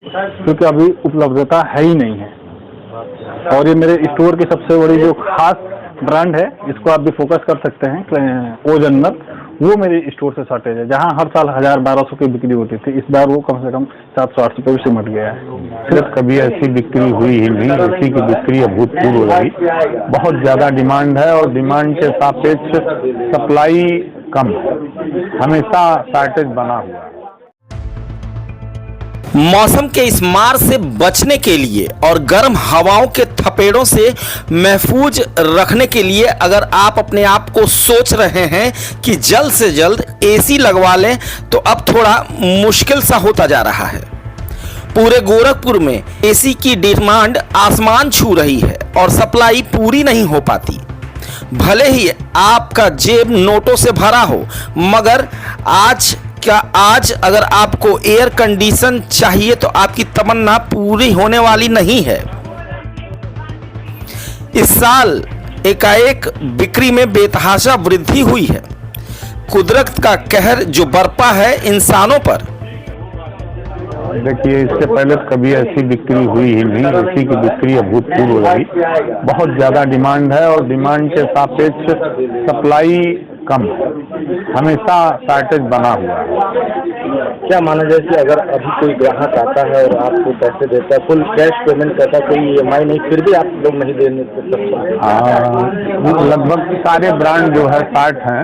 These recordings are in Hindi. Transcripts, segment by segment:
क्योंकि अभी उपलब्धता है ही नहीं है। और ये मेरे स्टोर की सबसे बड़ी जो खास ब्रांड है, इसको आप भी फोकस कर सकते हैं, ओ जनरल, वो मेरे स्टोर से शॉर्टेज है। जहाँ हर साल 1000-1200 की बिक्री होती थी, इस बार वो कम से कम 700-800 रुपये भी सिमट गया है। सिर्फ कभी ऐसी बिक्री हुई ही नहीं, इसी की बिक्री अभूतपूर्व रही। बहुत ज़्यादा डिमांड है और डिमांड के सापेक्ष सप्लाई कम है, हमेशा शॉर्टेज बना हुआ है। मौसम के इस मार से बचने के लिए और गर्म हवाओं के थपेड़ों से महफूज रखने के लिए अगर आप अपने आप को सोच रहे हैं कि जल्द से जल्द एसी लगवा लें, तो अब थोड़ा मुश्किल सा होता जा रहा है। पूरे गोरखपुर में एसी की डिमांड आसमान छू रही है और सप्लाई पूरी नहीं हो पाती। भले ही आपका जेब नोटों से भरा हो, मगर आज अगर आपको एयर कंडीशन चाहिए तो आपकी तमन्ना पूरी होने वाली नहीं है। इस साल एकाएक बिक्री में बेतहाशा वृद्धि हुई है। कुदरत का कहर जो बरपा है इंसानों पर। देखिए, इससे पहले कभी ऐसी बिक्री हुई ही नहीं, इसी की बिक्री अभूतपूर्व रही। बहुत ज़्यादा डिमांड है और डिमांड के सापेक्ष सप्लाई कम है, हमेशा शॉर्टेज बना हुआ है। क्या माना जाए कि अगर अभी कोई ग्राहक आता है और आपको पैसे देता है, फुल कैश पेमेंट करता है, कोई EMI नहीं, फिर भी आप लोग नहीं देने सकते? लगभग सारे ब्रांड जो है 60 हैं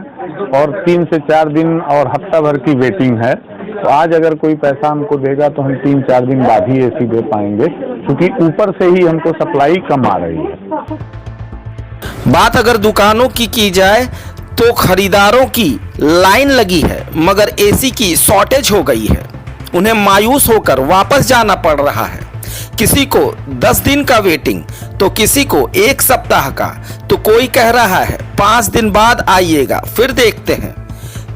और 3 से 4 दिन और हफ्ता भर की वेटिंग है। तो आज अगर कोई पैसा हमको देगा तो हम 3-4 दिन बाद ही एसी दे पाएंगे, क्योंकि ऊपर से ही हमको सप्लाई कम आ रही है। बात अगर दुकानों की जाए तो खरीदारों की लाइन लगी है, मगर एसी की शॉर्टेज हो गई है। उन्हें मायूस होकर वापस जाना पड़ रहा है। किसी को 10 दिन का वेटिंग, तो किसी को 1 सप्ताह का, तो कोई कह रहा है 5 दिन बाद आइएगा, फिर देखते हैं।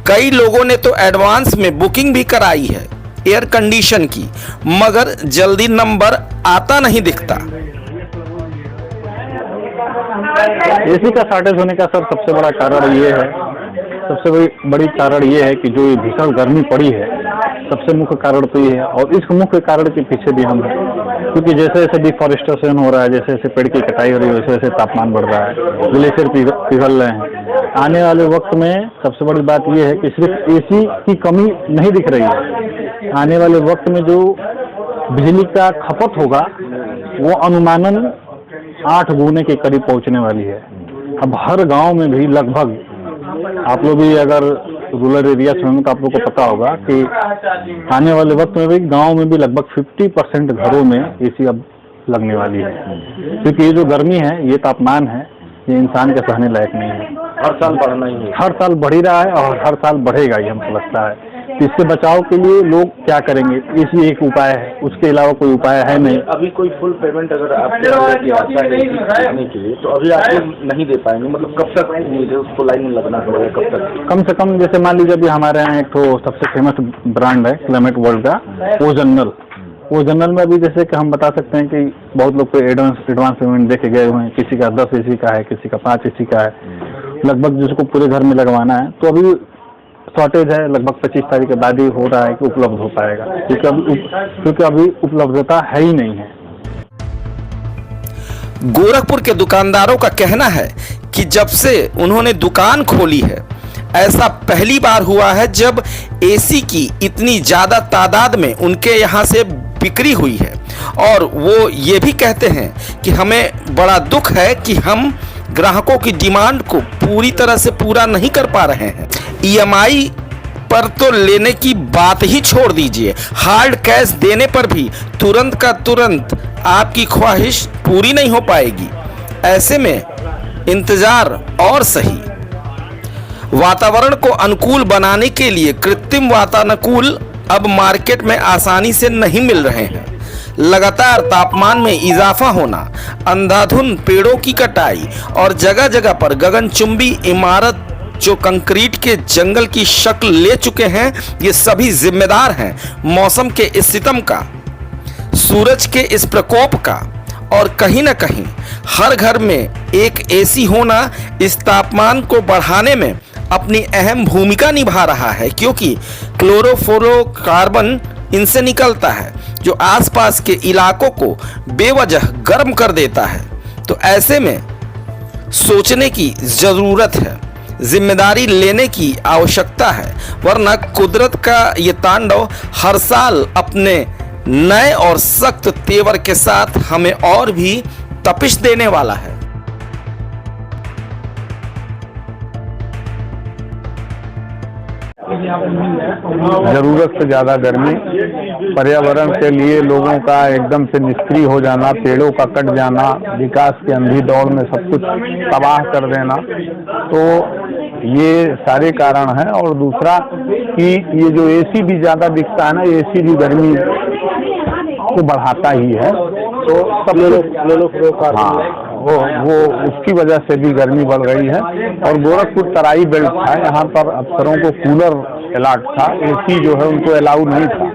कई लोगों ने तो एडवांस में बुकिंग भी कराई है एयर कंडीशन की, मगर जल्दी नंबर आता नहीं दिखता। एसी का शॉर्टेज होने का सर सबसे बड़ा कारण ये है, सबसे बड़ी कारण ये है कि जो ये भीषण गर्मी पड़ी है, सबसे मुख्य कारण तो ये है। और इस मुख्य कारण के पीछे भी हम हैं, क्योंकि जैसे जैसे डिफॉरेस्टेशन हो रहा है, जैसे जैसे पेड़ की कटाई हो रही है, वैसे वैसे तापमान बढ़ रहा है, ग्लेशियर पिघल रहे हैं। आने वाले वक्त में सबसे बड़ी बात ये है कि सिर्फ एसी की कमी नहीं दिख रही है। आने वाले वक्त में जो बिजली का खपत होगा वो अनुमानन 8 गुने के करीब पहुंचने वाली है। अब हर गांव में भी लगभग, आप लोग भी अगर रूरल एरिया से होंगे तो आप लोग को पता होगा कि आने वाले वक्त में भी गांव में भी लगभग 50% घरों में एसी अब लगने वाली है। क्योंकि ये जो गर्मी है, ये तापमान है, ये इंसान के सहने लायक नहीं है। हर साल बढ़ना ही है, हर साल बढ़ ही रहा है और हर साल बढ़ेगा ही, हमको लगता है। इससे बचाव के लिए लोग क्या करेंगे, इसी एक उपाय है, उसके अलावा कोई उपाय है नहीं। अभी कोई फुल पेमेंट अगर आपके आता है देने के लिए, तो अभी आप नहीं दे पाएंगे, मतलब कब तक उम्मीद है उसको लाइन में लगना पड़ेगा? कब तक? कम से कम जैसे मान लीजिए अभी हमारे यहाँ एक तो सबसे फेमस ब्रांड है क्लाइमेट वर्ल्ड का ओ जनरल। वो जनरल में अभी जैसे कि हम बता सकते हैं कि बहुत लोग को एडवांस पेमेंट देके गए हुए हैं। किसी का 10 एसी का है, किसी का 5 एसी का है, लगभग जिसको पूरे घर में लगवाना है। तो अभी शॉर्टेज है, लगभग 25 तारीख के बाद ही हो रहा है कि उपलब्ध हो पाएगा, क्योंकि अभी उपलब्धता है ही नहीं है। गोरखपुर के दुकानदारों का कहना है कि जब से उन्होंने दुकान खोली है, ऐसा पहली बार हुआ है जब एसी की इतनी ज़्यादा तादाद में उनके यहाँ से बिक्री हुई है। और वो ये भी कहते हैं कि हमें बड़ा दुख है कि हम ग्राहकों की डिमांड को पूरी तरह से पूरा नहीं कर पा रहे हैं। EMI पर तो लेने की बात ही छोड़ दीजिए, हार्ड कैश देने पर भी तुरंत का तुरंत आपकी ख्वाहिश पूरी नहीं हो पाएगी। ऐसे में इंतजार और सही। वातावरण को अनुकूल बनाने के लिए कृत्रिम वातानुकूल अब मार्केट में आसानी से नहीं मिल रहे हैं। लगातार तापमान में इजाफा होना, अंधाधुंध पेड़ों की कटाई और जगह जगह पर गगनचुंबी इमारत जो कंक्रीट के जंगल की शक्ल ले चुके हैं, ये सभी जिम्मेदार हैं मौसम के इस सितम का, सूरज के इस प्रकोप का। और कहीं ना कहीं हर घर में एक एसी होना इस तापमान को बढ़ाने में अपनी अहम भूमिका निभा रहा है, क्योंकि क्लोरोफ्लोरोकार्बन इनसे निकलता है जो आसपास के इलाकों को बेवजह गर्म कर देता है। तो ऐसे में सोचने की ज़रूरत है, जिम्मेदारी लेने की आवश्यकता है, वरना कुदरत का ये तांडव हर साल अपने नए और सख्त तेवर के साथ हमें और भी तपिश देने वाला है। जरूरत से ज्यादा गर्मी, पर्यावरण के लिए लोगों का एकदम से निष्क्रिय हो जाना, पेड़ों का कट जाना, विकास की अंधी दौड़ में सब कुछ तबाह कर देना, तो ये सारे कारण हैं। और दूसरा कि ये जो एसी भी ज्यादा दिखता है ना, एसी भी गर्मी को बढ़ाता ही है। तो सब हाँ, वो उसकी वजह से भी गर्मी बढ़ रही है। और गोरखपुर तराई बेल्ट था, यहाँ पर अफसरों को कूलर अलाट था, एसी जो है उनको अलाउ नहीं था।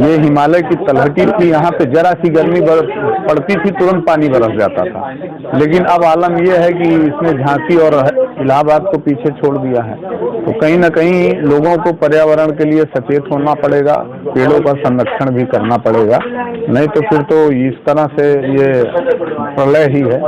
ये हिमालय की तलहटी थी, यहाँ पे जरा सी गर्मी पड़ती थी तुरंत पानी बरस जाता था। लेकिन अब आलम यह है कि इसने झांसी और इलाहाबाद को पीछे छोड़ दिया है। तो कहीं ना कहीं लोगों को पर्यावरण के लिए सचेत होना पड़ेगा, पेड़ों का संरक्षण भी करना पड़ेगा, नहीं तो फिर तो इस तरह से ये प्रलय ही है।